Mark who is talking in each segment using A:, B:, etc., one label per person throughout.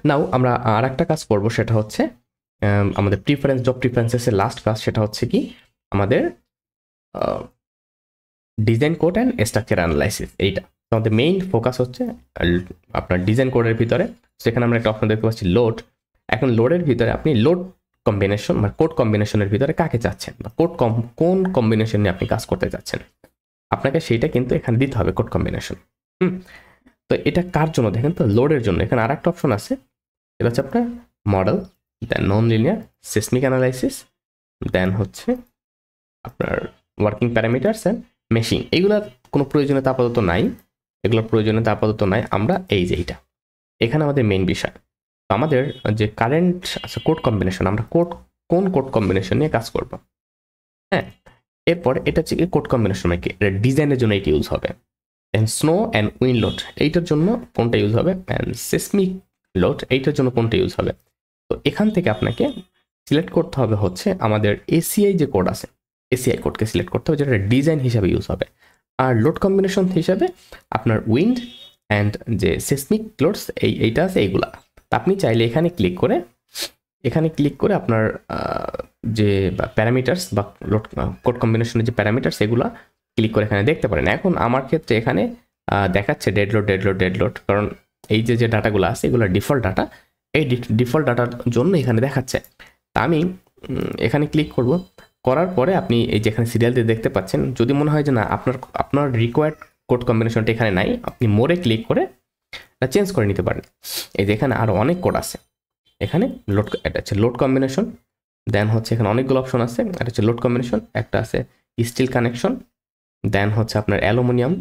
A: নাও আমরা আর একটা কাজ করব, সেটা হচ্ছে আমাদের জব প্রিফারেন্সেসের লাস্ট কাজ, সেটা হচ্ছে কি আমাদের design code and structure analysis. এইটা আমাদের মেইন ফোকাস হচ্ছে আপনার ডিজাইন কোডের ভিতরে। সেখানে আমরা একটা অপশন দেখতে পাচ্ছি লোড। এখন লোডের ভিতরে আপনি লোড কম্বিনেশন বা কোড কম্বিনেশনের ভিতরে কাকে চাচ্ছেন, বা কোন কম্বিনেশন নিয়ে আপনি কাজ করতে চাচ্ছেন, আপনাকে সেইটা কিন্তু এখানে দিতে হবে, কোড কম্বিনেশন। তো এটা কার জন্য দেখেন তো, লোডের জন্য। এখানে আর একটা অপশন আছে, এটা হচ্ছে আপনার মডেল, দেন নন লিনিয়ার, সিসমিক অ্যানালাইসিস, দেন হচ্ছে আপনার ওয়ার্কিং প্যারামিটারস অ্যান্ড মেশিং। এগুলোর কোনো প্রয়োজনীয়তা আপাতত নাই, এগুলোর প্রয়োজনীয়তা আপাতত নাই। আমরা এই যে এইটা, এখানে আমাদের মেইন বিষয়। তো আমাদের যে কারেন্ট আছে কোড কম্বিনেশন, আমরা কোন কোড কম্বিনেশন নিয়ে কাজ করব। হ্যাঁ, এরপর এটা হচ্ছে কোড কম্বিনেশন নাকি ডিজাইনের জন্য এটা ইউজ হবে। And snow and wind load এইটার জন্য কোনটা ইউজ হবে, অ্যান্ড সিসমিক লোড এইটার জন্য কোনটা ইউজ হবে। তো এখান থেকে আপনাকে সিলেক্ট করতে হবে হচ্ছে আমাদের এসিআই যে কোড আছে, এসিআই কোডকে সিলেক্ট করতে হবে, যেটা ডিজাইন হিসাবে ইউজ হবে। আর লোড কম্বিনেশন হিসাবে আপনার উইন্ড অ্যান্ড যে সিসমিক লোডস এইটা আছে এইগুলা। আপনি চাইলে এখানে ক্লিক করে আপনার যে প্যারামিটার্স বা লোড কোড কম্বিনেশনের যে প্যারামিটার্স এগুলা ক্লিক করে এখানে দেখতে পারেন। এখন আমার ক্ষেত্রে এখানে দেখাচ্ছে ডেড লোড, কারণ এই যে ডাটাগুলো আছে এগুলো ডিফল্ট ডাটা, এই ডিফল্ট ডাটার জন্য এখানে দেখাচ্ছে। তা আমি এখানে ক্লিক করব, করার পরে আপনি এই যেখানে সিরিয়াল দিয়ে দেখতে পাচ্ছেন, যদি মনে হয় যে না আপনার রিকোয়ার্ড কোড কম্বিনেশনটা এখানে নাই, আপনি মোরে ক্লিক করে চেঞ্জ করে নিতে পারেন। এই যে এখানে আরও অনেক কোড আছে, এখানে এটা হচ্ছে লোড কম্বিনেশন, দেন হচ্ছে এখানে অনেকগুলো অপশন আছে, এটা হচ্ছে লোড কম্বিনেশন, একটা আছে স্টিল কানেকশন, দেন হচ্ছে আপনার অ্যালুমিনিয়াম,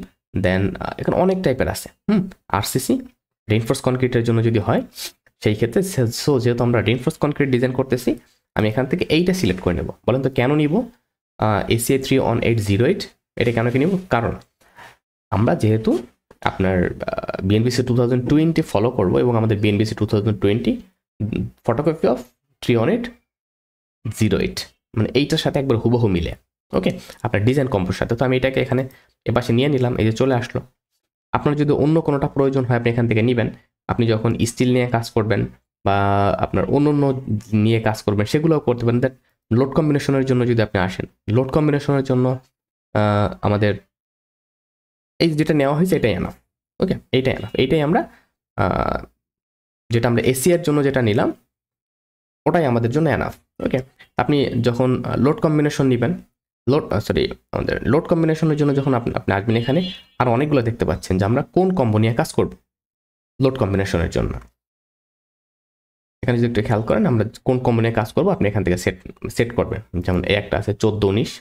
A: দেন এখানে অনেক টাইপের আছে। আরসিসি রেইনফোর্স কনক্রিটের জন্য যদি হয় সেই ক্ষেত্রে, সো যেহেতু আমরা রেইনফোর্স কনক্রিট ডিজাইন করতেছি, আমি এখান থেকে এইটা সিলেক্ট করে নেব। বলেন তো কেন নিব ACI 31808, এটা কেন কি নিব, কারণ আমরা যেহেতু আপনার BNBC 2020 ফলো করব, এবং আমাদের BNBC 2020 ফটোকপি অফ 31808 মানে এইটার সাথে একবার হুবহু মিলে। ওকে, আপনার ডিজাইন কম্পোর সাথে। তো আমি এটাকে এখানে এপাশে নিয়ে নিলাম, এই যে চলে আসলো। আপনার যদি অন্য কোনোটা প্রয়োজন হয় আপনি এখান থেকে নেবেন। আপনি যখন স্টিল নিয়ে কাজ করবেন বা আপনার অন্য নিয়ে কাজ করবেন সেগুলোও করতে পারেন। দ্যাট লোড কম্বিনেশনের জন্য যদি আপনি আসেন, লোড কম্বিনেশনের জন্য আমাদের এই যেটা নেওয়া হয়েছে এটাই এনাফ। ওকে, এইটাই আমরা যেটা আমরা এসিআর জন্য যেটা নিলাম ওটাই আমাদের জন্য এনাফ। ওকে, আপনি যখন লোড কম্বিনেশন নেবেন, আমাদের লোড কম্বিনেশনের জন্য যখন আপনি আসবেন, এখানে আর অনেকগুলো দেখতে পাচ্ছেন যে আমরা কোন কম্বো নিয়ে কাজ করব লোড কম্বিনেশনের জন্য। এখানে যদি একটু খেয়াল করেন আমরা কোন কম্বো নিয়ে কাজ করবো, আপনি এখান থেকে সেট করবেন। যেমন এই একটা আছে 14-19।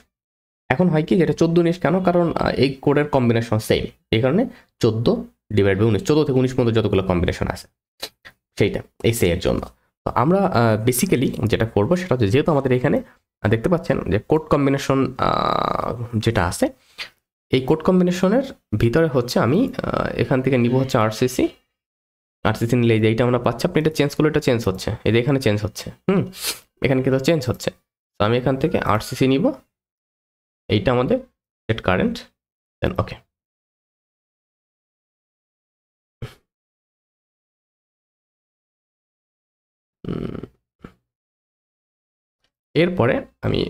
A: এখন হয় কি যেটা 14-19 কেন, কারণ এই কোডের কম্বিনেশন সেম, এই কারণে 14/19, 14 থেকে 19 পর্যন্ত যতগুলো কম্বিনেশন আছে সেইটা এই এর জন্য। তো আমরা বেসিক্যালি যেটা করবো সেটা হচ্ছে, যেহেতু আমাদের এখানে দেখতে পাচ্ছেন যে কোড কম্বিনেশন যেটা আছে, এই কোড কম্বিনেশনের ভিতরে হচ্ছে আমি এখান থেকে নিব হচ্ছে আরসিসি নিলে এই যে এইটা আমরা পাচ্ছি। আপনি এটা চেঞ্জ করলে এটা চেঞ্জ হচ্ছে, এই যে এখানে চেঞ্জ হচ্ছে, এখানে কিন্তু চেঞ্জ হচ্ছে। তো আমি এখান থেকে আরসিসি নিব, এইটা আমাদের সেট কারেন্ট, দেন ওকে। এরপরে আমি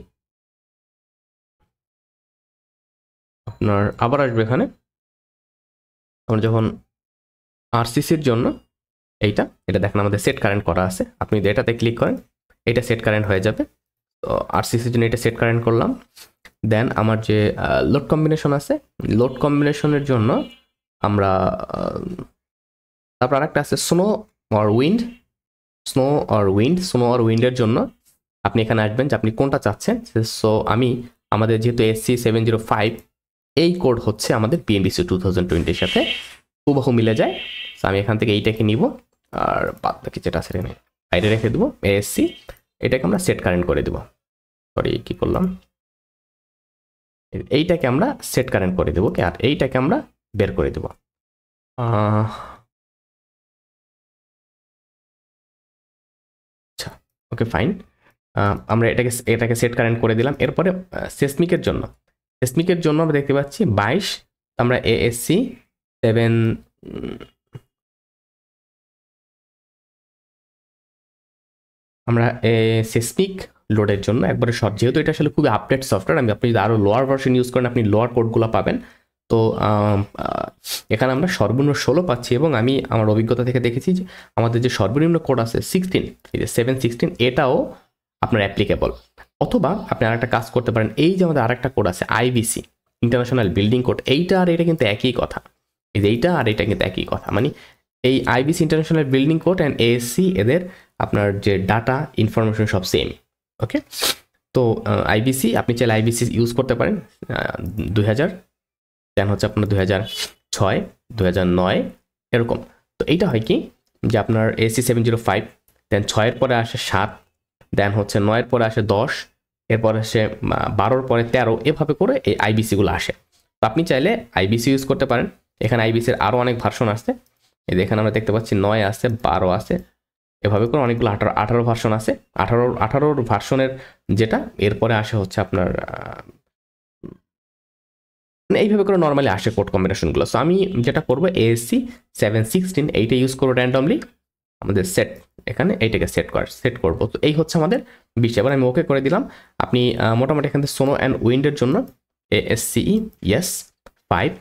A: আপনার আবার আসবে এখানে, আমরা যখন আরসিসির জন্য এটা দেখেন আমাদের সেট কারেন্ট করা আছে, আপনি যদি এটাতে ক্লিক করেন এটা সেট কারেন্ট হয়ে যাবে। তো আরসিসির জন্য এটা সেট কারেন্ট করলাম। দেন আমার যে লোড কম্বিনেশন আছে, লোড কম্বিনেশনের জন্য আমরা তারপর আরেকটা আছে স্নো অর উইন্ডের জন্য আপনি এখানে আসবেন যে আপনি কোনটা চাচ্ছেন। সো আমি আমাদের যেহেতু SC705 এই কোড হচ্ছে আমাদের BNBC 2020-র সাথে হুবহু মিলে যায়। সো আমি এখান থেকে এইটাকে নিব, আর বাদ বাকি যেটা আছে এখানে বাইরে রেখে দেবো ASC, এটাকে আমরা সেট কারেন্ট করে দেবো। সরি, কি করলাম, এইটাকে আমরা সেট কারেন্ট করে দেবো, আর এইটাকে আমরা বের করে দেবো। আচ্ছা, ওকে ফাইন, আমরা এটাকে সেট কারেন্ট করে দিলাম। এরপরে সেসমিকের জন্য আমরা দেখতে পাচ্ছি 22, আমরা ASC 7 আমরা সিসমিক লোডের জন্য একবারে শর্ট, যেহেতু এটা আসলে খুবই আপডেট সফটওয়্যার, আপনি যদি আরও লোয়ার ভার্সন ইউজ করেন আপনি লোয়ার কোডগুলো পাবেন। তো এখানে আমরা সর্বনিম্ন 16 পাচ্ছি, এবং আমি আমার অভিজ্ঞতা থেকে দেখেছি যে আমাদের যে সর্বনিম্ন কোড আছে 16, এই যে 716, এটাও আপনার অ্যাপ্লিকেবল। অথবা আপনি আরেকটা কাজ করতে পারেন, এই যে আমাদের আরেকটা কোড আছে আইবিসি, ইন্টারন্যাশনাল বিল্ডিং কোড, এইটা আর এটা কিন্তু একই কথা। এই যে এইটা আর এটা কিন্তু একই কথা, মানে এই IBC international building code and ASC, এদের আপনার যে ডাটা ইনফরমেশন সব সেম। ওকে, তো আইবিসি আপনি চাইলে আইবিসি ইউজ করতে পারেন 2000, দেন হচ্ছে আপনার 2006, 2009 এরকম। তো এইটা হয় কি যে আপনার এসি 705, দেন 6-এর পরে আসে 7, দেন হচ্ছে 9-এর পরে আসে 10, এরপর আসে 12-র পরে 13, এভাবে করে এই আইবিসিগুলো আসে। তো আপনি চাইলে আইবিসি ইউজ করতে পারেন। এখানে আইবিসির আরও অনেক ভার্সন আসছে, এই যে এখানে আমরা দেখতে পাচ্ছি 9 আছে, 12 আছে, এভাবে করে অনেকগুলো 18 ভার্সন আছে। 18 ভার্সনের যেটা এরপরে আসে হচ্ছে আপনার এইভাবে করে নর্মালি আসে কোড কম্বিনেশনগুলো। সো আমি যেটা করবো এএসসি 716 এইটা ইউজ করবো র্যান্ডমলি, আমাদের সেট এখানে এইটাকে সেট করবো। তো এই হচ্ছে আমাদের বিষয়। এবার আমি ওকে করে দিলাম। আপনি মোটামুটি এখান থেকে সোনো অ্যান্ড উইন্ডের জন্য এএসসিই ইয়েস 5,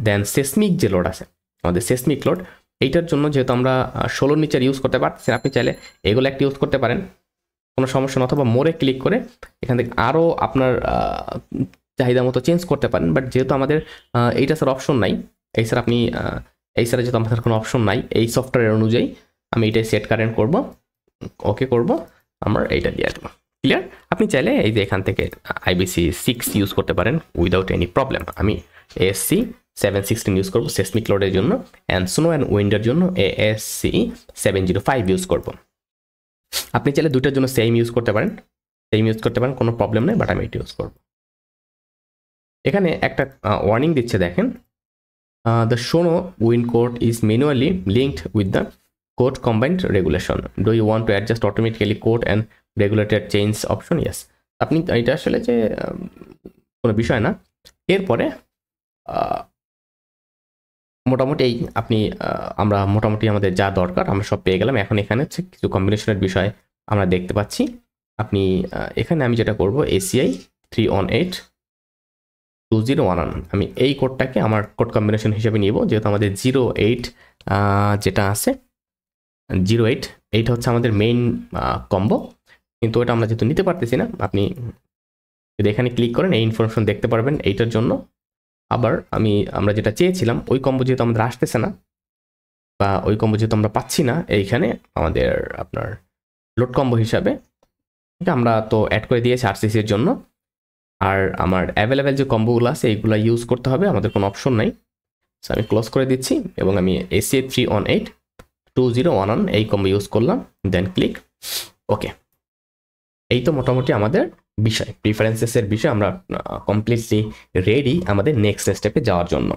A: দেন সেসমিক যে লোড আছে আমাদের সেসমিক লোড, এইটার জন্য যেহেতু আমরা 16 নিচের ইউজ করতে পারছি, আপনি চাইলে এগুলো একটা ইউজ করতে পারেন, কোনো সমস্যা না। অথবা মোরে ক্লিক করে এখান থেকে আরও আপনার চাহিদা মতো চেঞ্জ করতে পারেন। বাট যেহেতু আমাদের এইটা স্যার অপশন নাই, এই স্যার আপনি এই স্যারের যেহেতু আমাদের কোনো অপশন নাই এই সফটওয়্যার অনুযায়ী, আমি এইটাই সেট কারেন্ট করব, ওকে করব, আমার এইটা দিয়ে দেবো। ক্লিয়ার? আপনি চাইলে এই যে এখান থেকে আইবিসি 6 ইউজ করতে পারেন উইদাউট এনি প্রবলেম। আমি এএসসি 716 ইউজ করবো সেসমিক লোডের জন্য, অ্যান্ড স্নো অ্যান্ড উইন্ডের জন্য এএসসি 705 ইউজ করব। আপনি চাইলে দুইটার জন্য সেম ইউজ করতে পারেন, কোনো প্রবলেম নেই, বাট আমি এটা ইউজ করব। এখানে একটা ওয়ার্নিং দিচ্ছে, দেখেন, দ্য শোনো wind code is manually linked with the code combined regulation, do you want to adjust automatically code and regulated change option? Yes. আপনি এটা আসলে যে কোনো বিষয় না। এরপরে মোটামুটি এই আমরা মোটামুটি আমাদের যা দরকার আমরা সব পেয়ে গেলাম। এখন এখানে হচ্ছে কিছু কম্বিনেশনের বিষয় আমরা দেখতে পাচ্ছি। আপনি এখানে আমি যেটা করব ACI 3182011, আমি এই কোডটাকে আমার কোড কম্বিনেশন হিসেবে নিব, যেহেতু আমাদের 08 যেটা আছে 08, এইটা হচ্ছে আমাদের মেইন কম্বো, কিন্তু এটা আমরা যেহেতু নিতে পারতেছি না, আপনি যদি এখানে ক্লিক করেন এই ইনফরমেশন দেখতে পারবেন এইটার জন্য। আবার আমরা যেটা চেয়েছিলাম ওই কম্বো যেহেতু আমাদের আসতেছে না, বা ওই কম্বো যেহেতু আমরা পাচ্ছি না, এইখানে আমাদের আপনার লোড কম্বো হিসাবে এটা আমরা তো অ্যাড করে দিয়েছি আরসিসির জন্য। আর আমার অ্যাভেলেবেল যে কম্বোগুলো আছে এইগুলো ইউজ করতে হবে, আমাদের কোনো অপশন নাই। সো আমি ক্লোজ করে দিচ্ছি এবং আমি ACI 3182011 এই কম্বো ইউজ করলাম, দেন ক্লিক ওকে। এই তো মোটামুটি আমাদের বিষয় প্রিফারেন্সেসের বিষয়, আমরা কমপ্লিটলি রেডি আমাদের নেক্সট স্টেপে যাওয়ার জন্য।